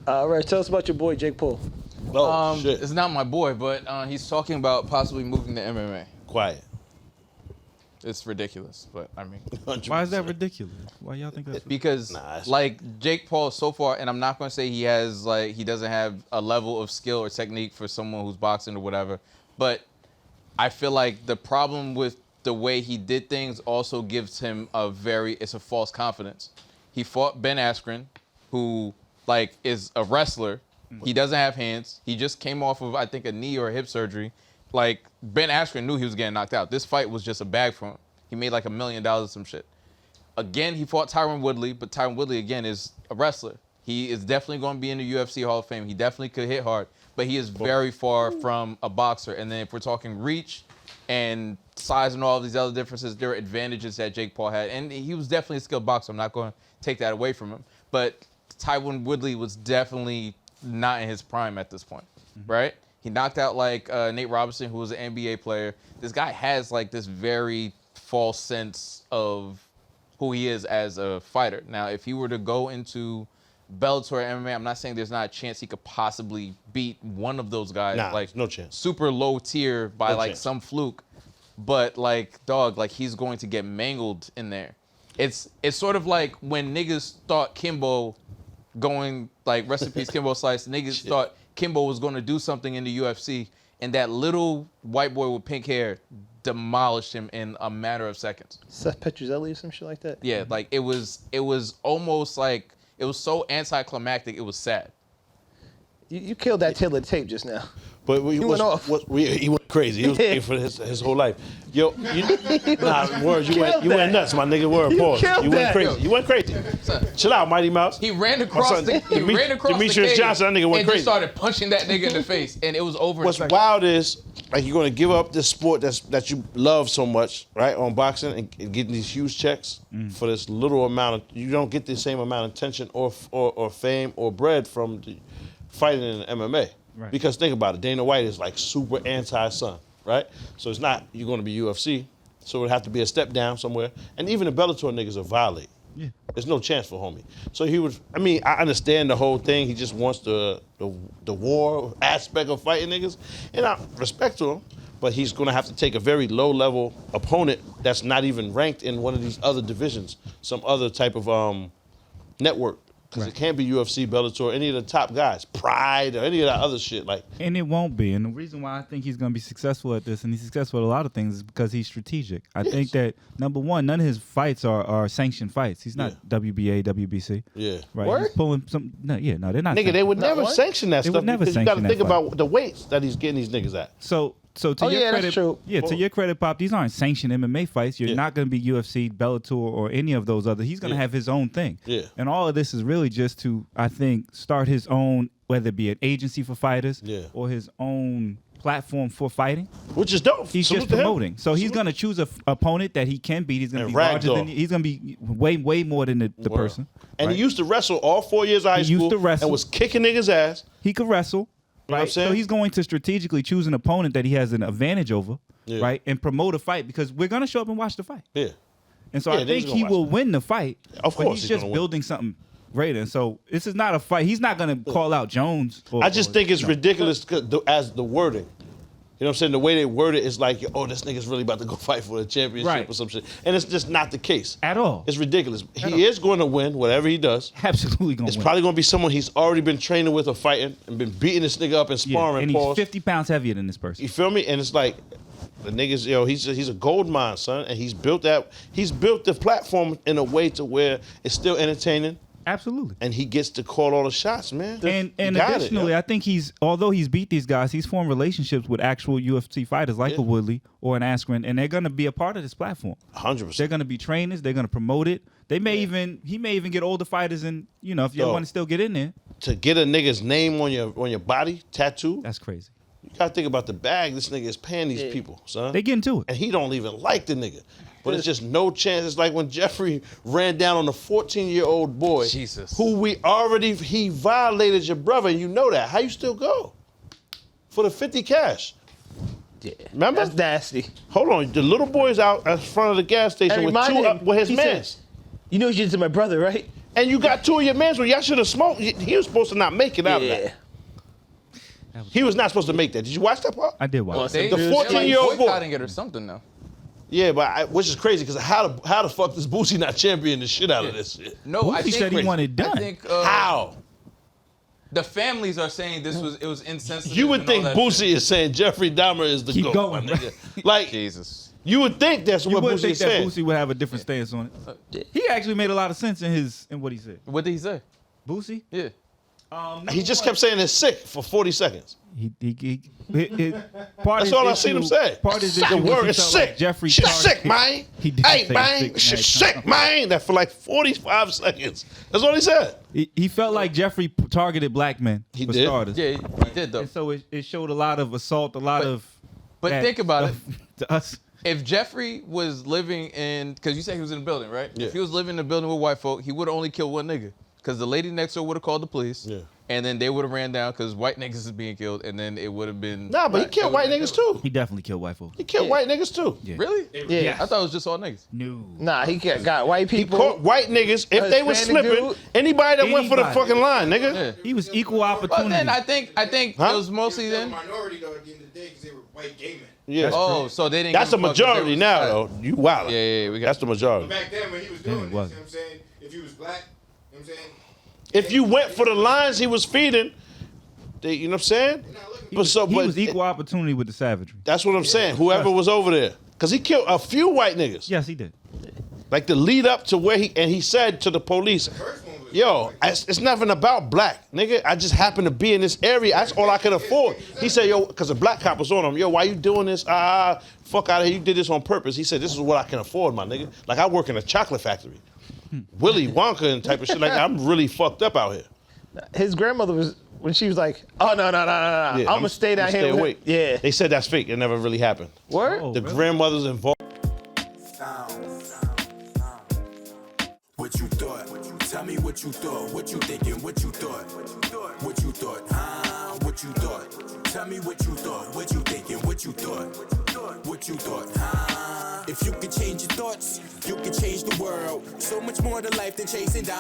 All right, tell us about your boy Jake Paul. Oh, shit. It's not my boy, but he's talking about possibly moving to MMA. Quiet. It's ridiculous, but I mean. 100%. Why is that ridiculous? Why y'all think that's Because like Jake Paul so far, and I'm not going to say he doesn't have a level of skill or technique for someone who's boxing or whatever, but I feel like the problem with the way he did things also gives him it's a false confidence. He fought Ben Askren, who like is a wrestler. He doesn't have hands. He just came off of, I think, a knee or a hip surgery. Like, Ben Askren knew he was getting knocked out. This fight was just a bag for him. He made like $1 million or some shit. Again, he fought Tyron Woodley, but Tyron Woodley, again, is a wrestler. He is definitely going to be in the UFC Hall of Fame. He definitely could hit hard, but he is very far from a boxer. And then if we're talking reach and size and all of these other differences, there are advantages that Jake Paul had. And he was definitely a skilled boxer. I'm not going to take that away from him. But Tyron Woodley was definitely not in his prime at this point, right? He knocked out like Nate Robinson, who was an NBA player. This guy has like this very false sense of who he is as a fighter. Now, if he were to go into Bellator or MMA, I'm not saying there's not a chance he could possibly beat one of those guys. Nah, like no chance. Super low tier by No like chance. some fluke. But like, dog, like he's going to get mangled in there. It's sort of like when niggas thought Kimbo going, like, rest in peace, Kimbo Slice. Niggas thought Kimbo was going to do something in the UFC, and that little white boy with pink hair demolished him in a matter of seconds. Seth Petruzzelli or some shit like that? Yeah, like it was almost like, it was so anticlimactic, it was sad. You killed that tail of tape just now. But He went off. He went crazy. He was paying for his whole life. Yo, words, you went nuts, my nigga. Word, pause. killed You went that. crazy. You went crazy. Chill out, Mighty Mouse. He ran across the Demetrius cage Johnson, that nigga went and crazy. just started punching that nigga in the face, and it was over in What's seconds. wild is, like, you're going to give up this sport that you love so much, right, on boxing, and getting these huge checks for this little amount of, you don't get the same amount of attention or fame or bread from fighting in MMA. Right. Because think about it, Dana White is like super anti-son, right? So it's not, you're going to be UFC, so it would have to be a step down somewhere. And even the Bellator niggas are violate. Yeah. There's no chance for homie. So I understand the whole thing. He just wants the war aspect of fighting niggas. And I respect to him, but he's going to have to take a very low-level opponent that's not even ranked in one of these other divisions, some other type of network. Because it can't be UFC, Bellator, any of the top guys, Pride, or any of that other shit. Like, And it won't be. And the reason why I think he's going to be successful at this, and he's successful at a lot of things, is because he's strategic. I think that, number one, none of his fights are sanctioned fights. He's not WBA, WBC. Yeah. Right. Word? He's pulling some. No, they're not. nigga, they would never what? sanction that They stuff would never because you got to sanction think that fight. about the weights that he's getting these niggas at. So to Oh, your yeah, that's credit, true. to your credit, Pop, these aren't sanctioned MMA fights. You're not going to be UFC, Bellator, or any of those other. He's going to have his own thing. Yeah. And all of this is really just to, I think, start his own, whether it be an agency for fighters or his own platform for fighting. Which is dope. He's Salute just to him. promoting. So he's going to choose a opponent that he can beat. He's going to be larger than. He's going to be way more than the person. And right? he used to wrestle all 4 years of high school. used to wrestle. And was kicking niggas' ass. He could wrestle. You know what I'm saying? So he's going to strategically choose an opponent that he has an advantage over, right, and promote a fight because we're going to show up and watch the fight. Yeah. And so Yeah, I niggas think gonna he watch will that. win the fight. Of but course he's he's just gonna win. building something greater. And so this is not a fight. He's not going to call out Jones. I just think it's ridiculous as the wording. You know what I'm saying? The way they word it is like, oh, this nigga's really about to go fight for the championship or some shit. And it's just not the case. At all. It's ridiculous. He is going to win whatever he does. Absolutely going to It's win. probably going to be someone he's already been training with or fighting and been beating this nigga up and sparring. and he's 50 pounds heavier than this person. You feel me? And it's like, the niggas, he's a gold mine, son. And he's built the platform in a way to where it's still entertaining. Absolutely. And he gets to call all the shots, man. And You got it, additionally, yo. I think although he's beat these guys, he's formed relationships with actual UFC fighters like a Woodley or an Askren, and they're going to be a part of this platform. 100%. They're going to be trainers. They're going to promote it. He may even get older fighters, and if you want to still get in there. To get a nigga's name on your body tattooed, that's crazy. You gotta think about the bag this nigga is paying these people, son. They get into it. And he don't even like the nigga. But it's just no chance. It's like when Jeffrey ran down on a 14-year-old boy. Jesus. Who he violated your brother, and you know that. How you still go? For the 50 cash. Yeah. Remember? That's nasty. Hold on. The little boy's out in front of the gas station with his he mans. said, you know what you did to my brother, right? and you got 2 of your mans where y'all should have smoked. He was supposed to not make it out of that. He was not supposed to make that. Did you watch that part? I did watch. They, The 14-year-old boy. boycotting it or something now. Yeah, but which is crazy because how the fuck does Boosie not champion the shit out of this shit? No, I He think said he wanted done. I think How? the families are saying it was insensitive. You would and all think that Boosie shit. is saying Jeffrey Dahmer is the Keep GOAT, going, my nigga. Like, Jesus. you would think that's You what would Boosie think is that saying. Boosie would have a different stance on it. He actually made a lot of sense in what he said. What did he say? Boosie? Yeah. He just kept saying it's sick for 40 seconds. That's all I seen him say. Part of his The issue was word he is felt sick. like Jeffrey Shit Target- sick, man. He did Hey, say man. sick, Shit man. sick, man. That for like 45 seconds. That's all he said. He felt like Jeffrey targeted black men He for did? starters. Yeah, he did though. And so it showed a lot of assault, a lot of. But bad think about it. stuff to us. If Jeffrey was living in, because you said he was in the building, right? Yeah. If he was living in a building with white folk, he would have only killed one nigga. Because the lady next door would have called the police. Yeah. And then they would have ran down because white niggas is being killed. And then it would have been. Nah, but he killed white niggas too. He definitely killed white folks. He killed white niggas too. Yeah. Really? Yeah. I thought it was just all niggas. No. Nah, he got white He people. caught white niggas if they was Hispanic slipping. dude. Anybody that went for the Anybody. fucking line, nigga. Yeah. He was equal But opportunity. then I think Huh? it was mostly They were then. minority though at the end of the day because they were white gay men. Yeah. Oh, so they didn't. That's the give a fuck if they majority was- now, though. You wild. Yeah, we got. That's the majority. But back then when he was Yeah, doing it this, you know was. what I'm saying? If he was black, you know what I'm saying? If you went for the lines he was feeding, you know what I'm saying? They're not looking he was, but he was equal opportunity with the savagery. That's what I'm saying. Whoever was over there. Because he killed a few white niggas. Yes, he did. Like the lead up to where he said to the police, first one was yo, it's nothing about black, nigga. I just happen to be in this area. That's all I can afford. He said, yo, because a black cop was on him. Yo, why you doing this? Fuck out of here. You did this on purpose. He said, this is what I can afford, my nigga. Like I work in a chocolate factory. Willy Wonka and type of shit like that. I'm really fucked up out here. His grandmother was when she was like, "Oh no. Yeah, I'm gonna stay down here." with awake. him." Yeah. They said that's fake. It never really happened. Word. Oh, The really? grandmother's involved. What you thought? Tell me what you thought. What you thinking? What you thought? What you thought? Huh? What you thought? Tell me what you thought. What you thinking? What you thought? What you thought? Huh? If you could change your thoughts, you could change the world. So much more to life than chasing down.